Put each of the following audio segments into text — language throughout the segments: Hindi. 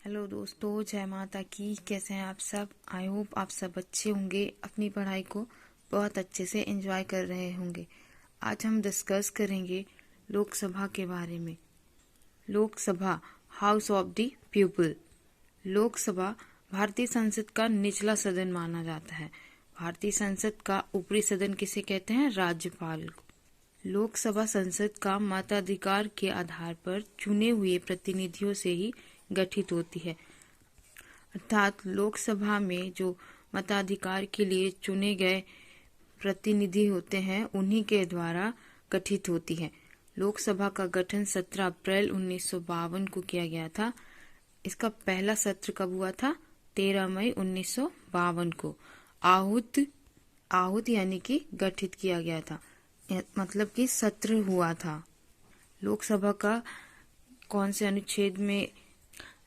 हेलो दोस्तों, जय माता की। कैसे हैं आप सब? आई होप आप सब अच्छे होंगे, अपनी पढ़ाई को बहुत अच्छे से एंजॉय कर रहे होंगे। आज हम डिस्कस करेंगे लोकसभा के बारे में। Lok Sabha, house of the people. Lok Sabha भारतीय संसद का निचला सदन माना जाता है। भारतीय संसद का ऊपरी सदन किसे कहते हैं? राज्यपाल को। लोकसभा संसद का मताधिकार के आधार पर चुने हुए प्रतिनिधियों से ही गठित होती है। अर्थात लोकसभा में जो मताधिकार के लिए चुने गए प्रतिनिधि होते हैं उन्हीं के द्वारा गठित होती है। लोकसभा का गठन 17 अप्रैल 1952 को किया गया था। इसका पहला सत्र कब हुआ था? 13 मई 1952 को। आहूत यानी कि गठित किया गया था, मतलब कि सत्र हुआ था। लोकसभा का कौन से अनुच्छेद में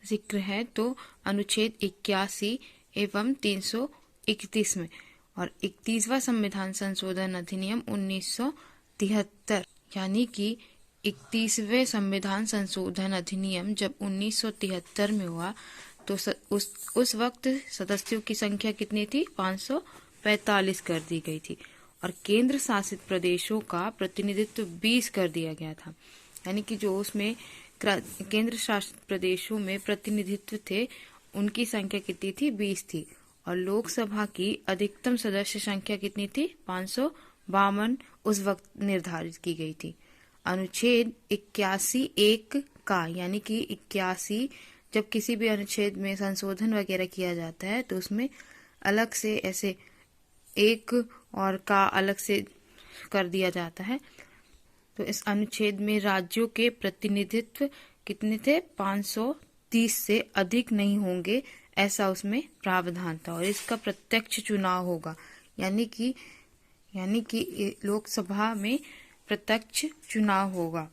जिक्र है? तो अनुच्छेद 81 एवं 331 में। और 31वां संविधान संशोधन अधिनियम 1973, यानी कि 31वें संविधान संशोधन अधिनियम जब 1973 में हुआ तो उस वक्त सदस्यों की संख्या कितनी थी? 545 कर दी गई थी। और केंद्र शासित प्रदेशों का प्रतिनिधित्व 20 कर दिया गया था, यानी कि जो उसमें केंद्र शासित प्रदेशों में प्रतिनिधित्व थे उनकी संख्या कितनी थी? 20 थी। और लोकसभा की अधिकतम सदस्य संख्या कितनी थी? 552 उस वक्त निर्धारित की गई थी। अनुच्छेद 81(1) का, यानी कि 81, जब किसी भी अनुच्छेद में संशोधन वगैरह किया जाता है तो उसमें अलग से ऐसे एक और का अलग से कर दिया जाता है। तो इस अनुच्छेद में राज्यों के प्रतिनिधित्व कितने थे? 530 से अधिक नहीं होंगे, ऐसा उसमें प्रावधान था। और इसका प्रत्यक्ष चुनाव होगा, यानी कि लोकसभा में प्रत्यक्ष चुनाव होगा।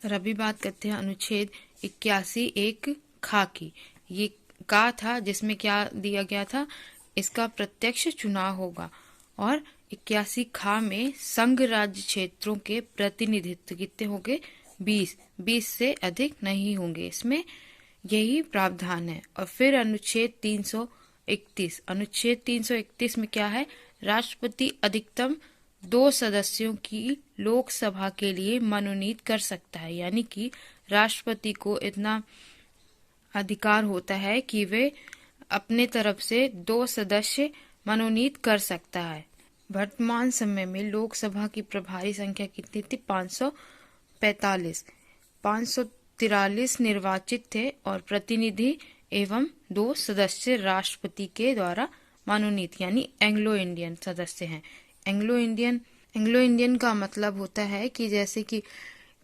और अभी बात करते हैं अनुच्छेद 81(1) खा की। ये का था जिसमें क्या दिया गया था? इसका प्रत्यक्ष चुनाव होगा। और 81 खा में संघ राज्य क्षेत्रों के प्रतिनिधित्व कितने होंगे? 20 से अधिक नहीं होंगे, इसमें यही प्रावधान है। और फिर अनुच्छेद 331 में क्या है? राष्ट्रपति अधिकतम 2 सदस्यों की लोकसभा के लिए मनोनीत कर सकता है, यानी कि राष्ट्रपति को इतना अधिकार होता है कि वे अपने तरफ से 2 सदस्य मनोनीत कर सकता है। वर्तमान समय में लोकसभा की प्रभारी संख्या कितनी थी? 545। 543 निर्वाचित थे और प्रतिनिधि एवं 2 सदस्य राष्ट्रपति के द्वारा मनोनीत, यानी एंग्लो इंडियन सदस्य हैं। एंग्लो इंडियन का मतलब होता है कि जैसे कि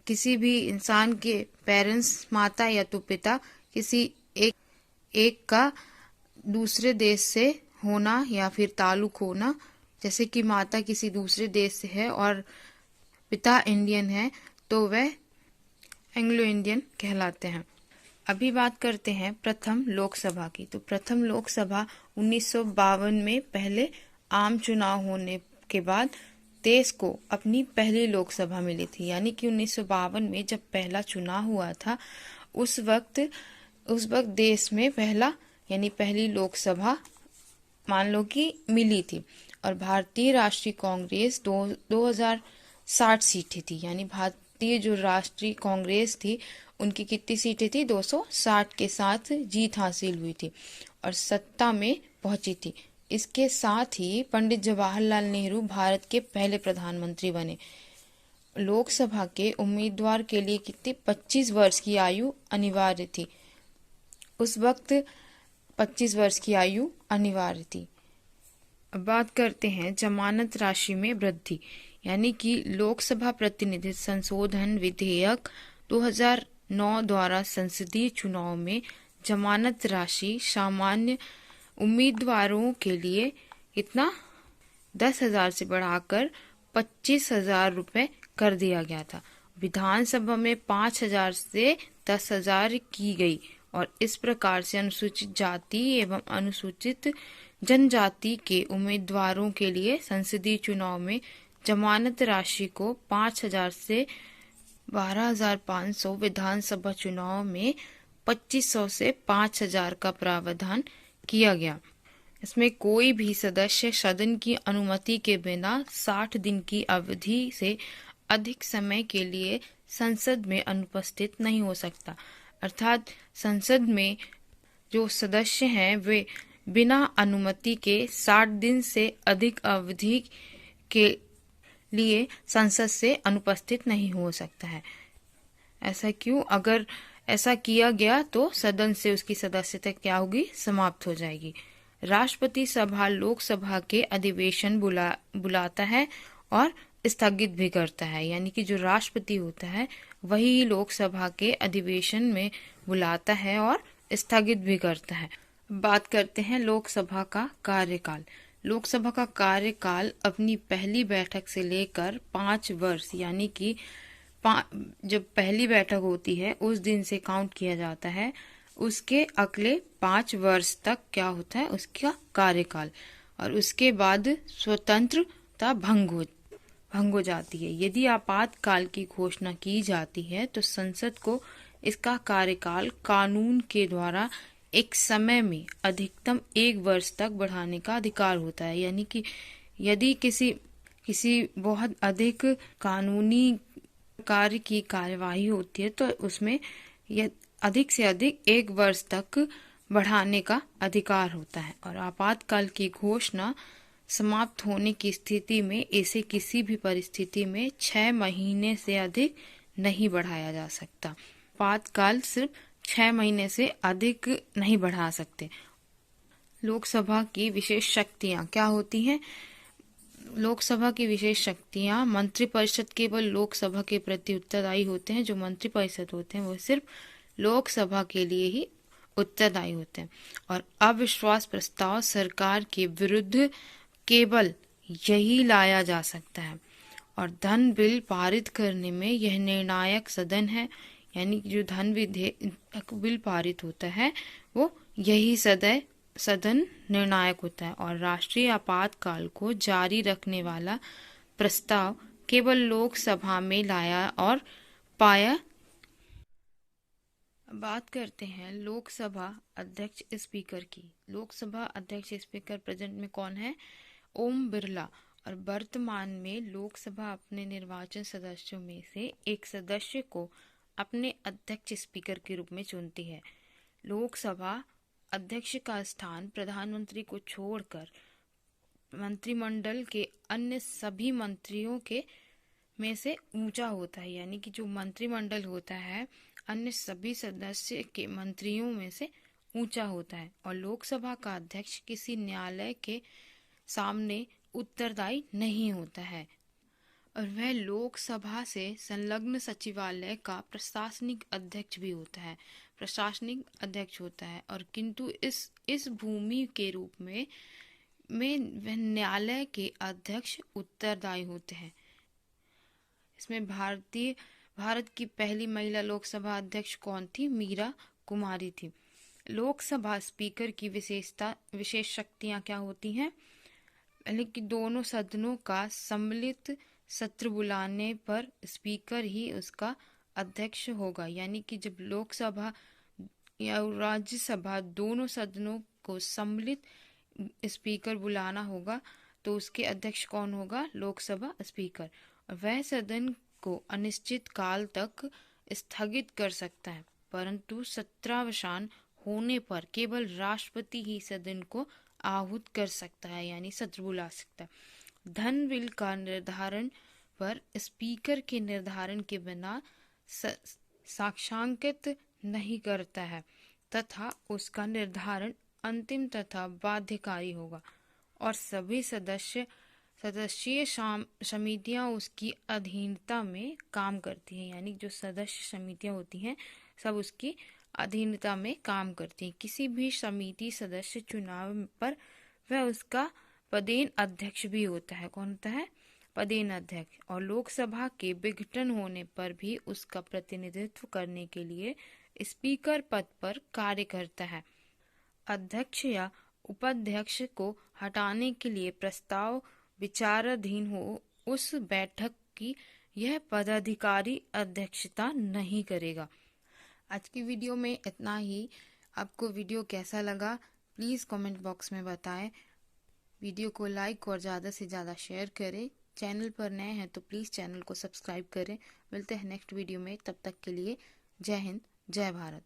किसी भी इंसान के पेरेंट्स, माता या तो पिता, किसी एक का दूसरे देश से होना या फिर ताल्लुक होना। जैसे कि माता किसी दूसरे देश से है और पिता इंडियन है तो वह एंग्लो इंडियन कहलाते हैं। अभी बात करते हैं प्रथम लोकसभा की। तो प्रथम लोकसभा 1952 में पहले आम चुनाव होने के बाद देश को अपनी पहली लोकसभा मिली थी, यानी कि 1952 में जब पहला चुनाव हुआ था उस वक्त देश में पहली लोकसभा मान लो कि मिली थी। और भारतीय राष्ट्रीय कांग्रेस 2060 सीटें थी, यानी भारतीय जो राष्ट्रीय कांग्रेस थी उनकी कितनी सीटें थी? 260 के साथ जीत हासिल हुई थी और सत्ता में पहुंची थी। इसके साथ ही पंडित जवाहरलाल नेहरू भारत के पहले प्रधानमंत्री बने। लोकसभा के उम्मीदवार के लिए कितनी 25 वर्ष की आयु अनिवार्य थी। उस वक्त 25 वर्ष की आयु अनिवार्य थी। अब बात करते हैं जमानत राशि में वृद्धि, यानी कि लोकसभा प्रतिनिधित्व संशोधन विधेयक 2009 द्वारा संसदीय चुनाव में जमानत राशि सामान्य उम्मीदवारों के लिए कितना 10,000 से बढ़ाकर 25,000 रुपए कर दिया गया था। विधानसभा में 5,000 से 10,000 की गई और इस प्रकार से अनुसूचित जाति एवं अनुसूचित जनजाति के उम्मीदवारों के लिए संसदीय चुनाव में जमानत राशि को 5,000 से 12,500, विधानसभा चुनाव में 2500 से 5000 का प्रावधान किया गया। इसमें कोई भी सदस्य सदन की अनुमति के बिना 60 दिन की अवधि से अधिक समय के लिए संसद में अनुपस्थित नहीं हो सकता। अर्थात संसद में जो सदस्य हैं वे बिना अनुमति के 60 दिन से अधिक अवधि के लिए संसद से अनुपस्थित नहीं हो सकता है। ऐसा क्यों? अगर ऐसा किया गया तो सदन से उसकी सदस्यता क्या होगी? समाप्त हो जाएगी। राष्ट्रपति सभा लोकसभा के अधिवेशन बुलाता है और स्थगित भी करता है, यानी कि जो राष्ट्रपति होता है वही लोकसभा के अधिवेशन में बुलाता है और स्थगित भी करता है। बात करते हैं लोकसभा का कार्यकाल। लोकसभा का कार्यकाल अपनी पहली बैठक से लेकर 5 वर्ष, यानी कि जब पहली बैठक होती है उस दिन से काउंट किया जाता है, उसके अगले 5 वर्ष तक क्या होता है? उसका कार्यकाल। और उसके बाद स्वतंत्रता भंग हो जाती है। यदि आपातकाल की घोषणा की जाती है तो संसद को इसका कार्यकाल कानून के द्वारा एक समय में अधिकतम 1 वर्ष तक बढ़ाने का अधिकार होता है। यानी कि यदि किसी बहुत अधिक कानूनी कार्य की कार्यवाही होती है तो उसमें यह अधिक से अधिक 1 वर्ष तक बढ़ाने का अधिकार होता है। और आपातकाल की घोषणा समाप्त होने की स्थिति में इसे किसी भी परिस्थिति में 6 महीने से अधिक नहीं बढ़ाया जा सकता। आपातकाल सिर्फ 6 महीने से अधिक नहीं बढ़ा सकते। लोकसभा की विशेष शक्तियां क्या होती हैं? लोकसभा की विशेष शक्तियां, मंत्रिपरिषद केवल लोकसभा के प्रति उत्तरदायी होते हैं। जो मंत्रिपरिषद होते हैं वो सिर्फ लोकसभा के लिए ही उत्तरदायी होते हैं। और अविश्वास प्रस्ताव सरकार के विरुद्ध केवल यही लाया जा सकता है। और धन बिल पारित करने में यह निर्णायक सदन है, यानी जो धन विधेयक बिल पारित होता है वो यही सदन निर्णायक होता है। और राष्ट्रीय आपातकाल को जारी रखने वाला प्रस्ताव केवल लोकसभा में लाया और पाया। बात करते हैं लोकसभा अध्यक्ष स्पीकर की। लोकसभा अध्यक्ष स्पीकर प्रेजेंट में कौन है? ओम बिरला। और वर्तमान में लोकसभा अपने निर्वाचन सदस्यों में से एक सदस्य को अपने अध्यक्ष स्पीकर के रूप में चुनती है। लोकसभा अध्यक्ष का स्थान प्रधानमंत्री को छोड़कर मंत्रिमंडल के अन्य सभी मंत्रियों के में से ऊंचा होता है। यानी कि जो मंत्रिमंडल होता है अन्य सभी सदस्य के मंत्रियों में से ऊंचा होता है। और लोकसभा का अध्यक्ष किसी न्यायालय के सामने उत्तरदायी नहीं होता है और वह लोकसभा से संलग्न सचिवालय का प्रशासनिक अध्यक्ष भी होता है, प्रशासनिक अध्यक्ष होता है। और किंतु इस भूमि के रूप में वह न्यायालय के अध्यक्ष उत्तरदायी होते हैं। इसमें भारत की पहली महिला लोकसभा अध्यक्ष कौन थी? मीरा कुमारी थी। लोकसभा स्पीकर की विशेष शक्तियां क्या होती हैं? पहले कि दोनों सदनों का सम्मिलित सत्र बुलाने पर स्पीकर ही उसका अध्यक्ष होगा। यानी कि जब लोकसभा या राज्यसभा दोनों सदनों को सम्मिलित स्पीकर बुलाना होगा तो उसके अध्यक्ष कौन होगा? लोकसभा स्पीकर। और वह सदन को अनिश्चित काल तक स्थगित कर सकता है, परंतु सत्रावसान होने पर केवल राष्ट्रपति ही सदन को आहूत कर सकता है, यानी सत्र बुला सकता है। धन बिल का निर्धारण पर स्पीकर के निर्धारण के बिना साक्षांकित नहीं करता है तथा उसका निर्धारण अंतिम तथा बाध्यकारी होगा। और सभी सदस्यीय समितियां उसकी अधीनता में काम करती हैं। यानी जो सदस्य समितियां होती हैं सब उसकी अधीनता में काम करती हैं। किसी भी समिति सदस्य चुनाव पर वह उसका पदेन अध्यक्ष भी होता है। कौन होता है? पदेन अध्यक्ष। और लोकसभा के विघटन होने पर भी उसका प्रतिनिधित्व करने के लिए स्पीकर पद पर कार्य करता है। अध्यक्ष या उपाध्यक्ष को हटाने के लिए प्रस्ताव विचाराधीन हो उस बैठक की यह पदाधिकारी अध्यक्षता नहीं करेगा। आज की वीडियो में इतना ही। आपको वीडियो कैसा लगा प्लीज़ कमेंट बॉक्स में बताएं। वीडियो को लाइक और ज़्यादा से ज़्यादा शेयर करें। चैनल पर नए हैं तो प्लीज़ चैनल को सब्सक्राइब करें। मिलते हैं नेक्स्ट वीडियो में, तब तक के लिए जय हिंद, जय भारत।